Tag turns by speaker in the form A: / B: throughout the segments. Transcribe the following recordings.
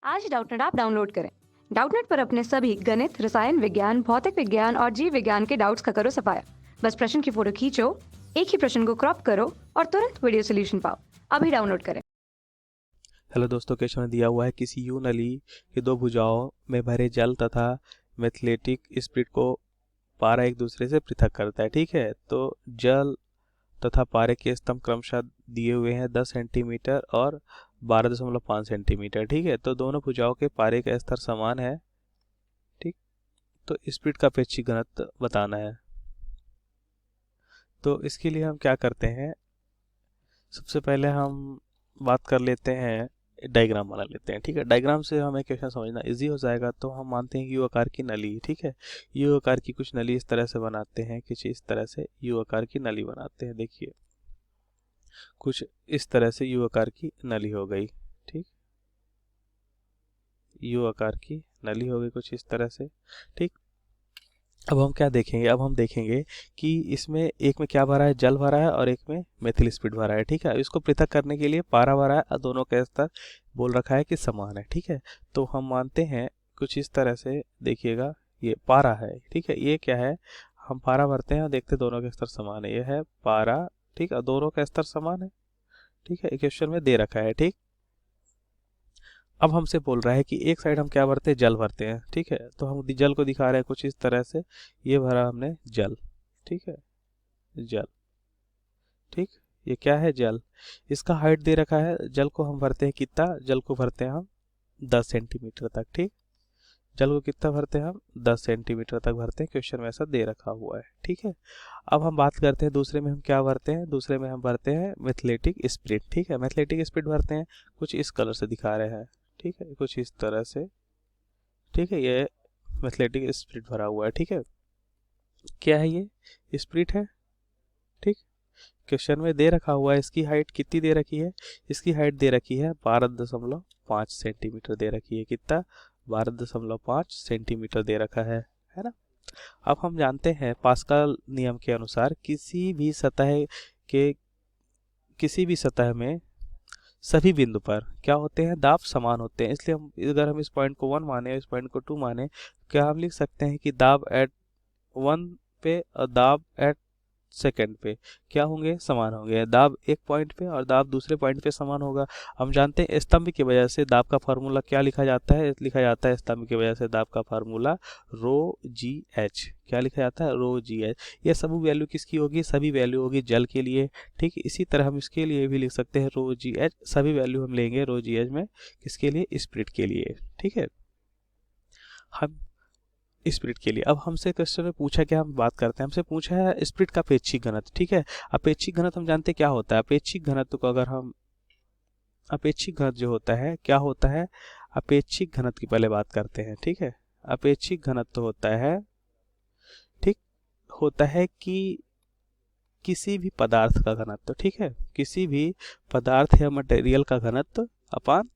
A: आज Doubtnut app download करें। Doubtnut पर अपने सभी गणित, रसायन विज्ञान, भौतिक विज्ञान और जीव विज्ञान के डाउट्स का करो सफाया। बस प्रश्न की फोटो खींचो, एक ही प्रश्न को क्रॉप करो और तुरंत वीडियो सोल्यूशन पाओ। अभी डाउनलोड करें।
B: हेलो दोस्तों, क्वेश्चन में दिया हुआ है किसी यू नली की दो भुजाओं में भरे जल तथा मैथलेटिक स्पिरिट को पारा एक दूसरे से पृथक करता है। ठीक है, तो जल तथा पारे के स्तंभ क्रमशः दिए हुए हैं 10 सेंटीमीटर और 12.5 सेंटीमीटर। ठीक है, तो दोनों भुजाओं के पारे का स्तर समान है। ठीक, तो स्पिरिट का अपेक्षित घनत्व बताना है। तो इसके लिए हम क्या करते हैं, सबसे पहले हम बात कर लेते हैं, डायग्राम बना लेते हैं। ठीक है, डायग्राम से हमें क्वेश्चन समझना इजी हो जाएगा। तो हम मानते हैं कि यू आकार की नली, ठीक है, यू आकार की कुछ नली इस तरह से बनाते हैं, कुछ इस तरह से यू आकार की नली बनाते हैं। देखिए, कुछ इस तरह से यू आकार की नली हो गई। ठीक, यू आकार की नली हो गई कुछ इस तरह से। ठीक, अब हम क्या देखेंगे, अब हम देखेंगे कि इसमें एक में क्या भरा है, जल भरा है, और एक में मेथिल स्पिरिट भरा है। ठीक है, इसको पृथक करने के लिए पारा भरा है और दोनों का स्तर बोल रखा है कि समान है। ठीक है, तो हम मानते हैं कुछ इस तरह से, देखिएगा ये पारा है। ठीक है, ये क्या है, हम पारा भरते हैं और देखते हैं दोनों के स्तर समान है। ये है पारा, ठीक है, दोनों का स्तर समान है। ठीक है, क्वेश्चन में दे रखा है। ठीक, अब हमसे बोल रहा है कि एक साइड हम क्या भरते हैं, जल भरते हैं। ठीक है, तो हम जल को दिखा रहे हैं कुछ इस तरह से, ये भरा हमने जल। ठीक है, जल। ठीक, ये क्या है, जल। इसका हाइट दे रखा है, जल को हम भरते हैं कितना, जल को भरते हैं हम 10 सेंटीमीटर तक। ठीक, जल को कितना भरते हैं हम, 10 सेंटीमीटर तक भरते हैं, क्वेश्चन में ऐसा दे रखा हुआ है। ठीक है, अब हम बात करते हैं दूसरे में हम क्या भरते हैं, दूसरे में हम भरते हैं मैथलेटिक स्पिरिट। ठीक है, मैथलेटिक स्पिरिट भरते हैं, कुछ इस कलर से दिखा रहे हैं। ठीक है, कुछ इस तरह से। ठीक है, ये मैथलेटिक स्पिरिट भरा हुआ है। ठीक है, क्या है, ये स्पिरिट है। ठीक, क्वेश्चन में दे रखा हुआ है, इसकी हाइट कितनी दे रखी है, इसकी हाइट दे रखी है 12.5 सेंटीमीटर दे रखी है। कितना, 12.5 सेंटीमीटर दे रखा है ना। अब हम जानते हैं पास्कल नियम के अनुसार किसी भी सतह में सभी बिंदु पर क्या होते हैं, दाब समान होते हैं। इसलिए हम, अगर हम इस पॉइंट को 1 माने, इस पॉइंट को 2 माने, क्या हम लिख सकते हैं कि दाब एट 1 पे और दाब एट सेकंड पे क्या होंगे, समान होंगे। दाब एक पॉइंट पे और दाब दूसरे पॉइंट पे समान होगा। हम जानते हैं स्तंभ की वजह से दाब का फार्मूला क्या लिखा जाता है, लिखा जाता है स्तंभ की वजह से दाब का फार्मूला रो जी एच। क्या लिखा जाता है, रो जी एच। ये सभी वैल्यू किसकी होगी, सभी वैल्यू होगी जल के लिए। ठीक, इसी तरह हम इसके लिए भी लिख सकते हैं रो जी एच, सभी वैल्यू हम लेंगे रो जी एच में, किसके लिए, स्पिरिट के लिए। ठीक है, हम स्पिरिट के लिए, अब हमसे क्वेश्चन में पूछा, क्या हम बात करते हैं, हमसे पूछा है स्पिरिट का अपेक्षित घनत्व। ठीक है, अपेक्षित घनत्व हम जानते हैं क्या होता है। अपेक्षित घनत्व को अगर हम, अपेक्षित घनत्व जो होता है क्या होता है, अपेक्षित घनत्व की पहले बात करते हैं। ठीक है, अपेक्षित घनत्व होता है, ठीक, होता है कि किसी भी पदार्थ का घनत्व। ठीक है, किसी भी पदार्थ या मटेरियल का घनत्व अपान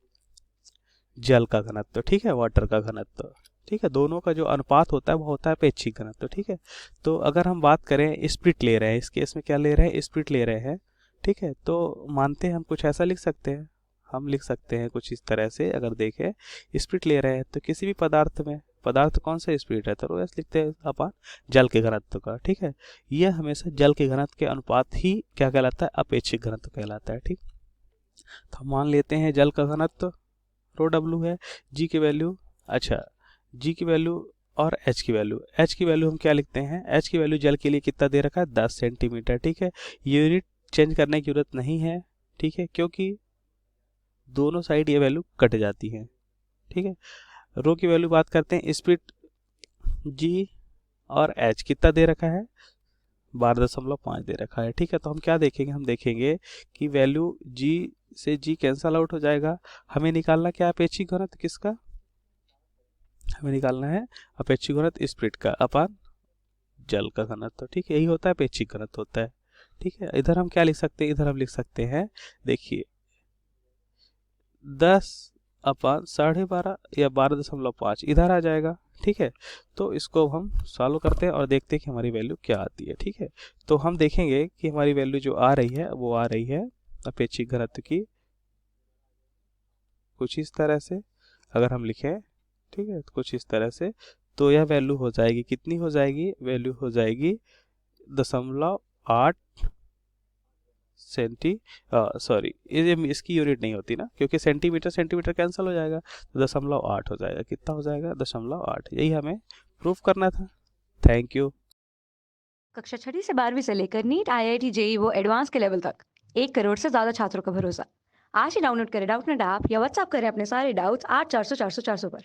B: जल का घनत्व। ठीक है, वाटर का घनत्व। ठीक है, दोनों का जो अनुपात होता है वो होता है अपेक्षित घनत्व। ठीक है, तो अगर हम बात करें स्पिरिट ले रहे हैं, इस केस में क्या ले रहे हैं, स्पिरिट ले रहे हैं। ठीक है, तो मानते हैं हम कुछ ऐसा लिख सकते हैं, हम लिख सकते हैं कुछ इस तरह से, अगर देखें स्पिरिट ले रहे हैं तो किसी भी पदार्थ में, पदार्थ कौन सा स्पिरिट है, तो ऐसे लिखते हैं अपन जल के घनत्व का। ठीक है, यह हमेशा जल के घनत्व के अनुपात ही क्या कहलाता है, अपेक्षित घनत्व कहलाता है। ठीक, तो हम मान लेते हैं जल का घनत्व रो डब्ल्यू है, जी की वैल्यू, अच्छा जी की वैल्यू और एच की वैल्यू, एच की वैल्यू हम क्या लिखते हैं, एच की वैल्यू जल के लिए कितना दे रखा है, 10 सेंटीमीटर। ठीक है, यूनिट चेंज करने की जरूरत नहीं है। ठीक है, क्योंकि दोनों साइड ये वैल्यू कट जाती है। ठीक है, रो की वैल्यू बात करते हैं, स्पिरिट जी और एच कितना दे रखा है, 12.5 दे रखा है। ठीक है, तो हम क्या देखेंगे, हम देखेंगे कि वैल्यू जी से जी कैंसल आउट हो जाएगा। हमें निकालना क्या है, अपेक्षित घनत्व किसका, हमें निकालना है अपेक्षित घनत्व स्पिरिट का अपान जल का घनत्व। ठीक है, यही होता है अपेक्षित घनत्व होता है। ठीक है, इधर हम क्या लिख सकते हैं, इधर हम लिख सकते हैं, देखिए 10 अपान 12.5 या 12.5 इधर आ जाएगा। ठीक है, तो इसको हम सॉल्व करते हैं और देखते हैं कि हमारी वैल्यू क्या आती है। ठीक है, तो हम देखेंगे कि हमारी वैल्यू जो आ रही है वो आ रही है अपेक्षित घनत्व की कुछ इस तरह से। अगर हम लिखें, ठीक है, तो कुछ इस तरह से, तो यह वैल्यू हो जाएगी, कितनी हो जाएगी, वैल्यू हो जाएगी 0.8 सेंटी, सॉरी, ये इसकी यूनिट नहीं होती ना, क्योंकि सेंटीमीटर सेंटीमीटर कैंसिल हो जाएगा, तो 0.8 हो जाएगा। कितना हो जाएगा, 0.8। यही हमें प्रूफ करना था। Thank you.
A: कक्षा 6वीं से 12वीं से लेकर नीट, IIT, JEE वो एडवांस के लेवल तक 1 करोड़ से ज़्यादा छात्रों का भरोसा। आज ही डाउनलोड करें डाउटनेट ऐप या व्हाट्सएप करें अपने सारे डाउट्स 8400 400 400 पर।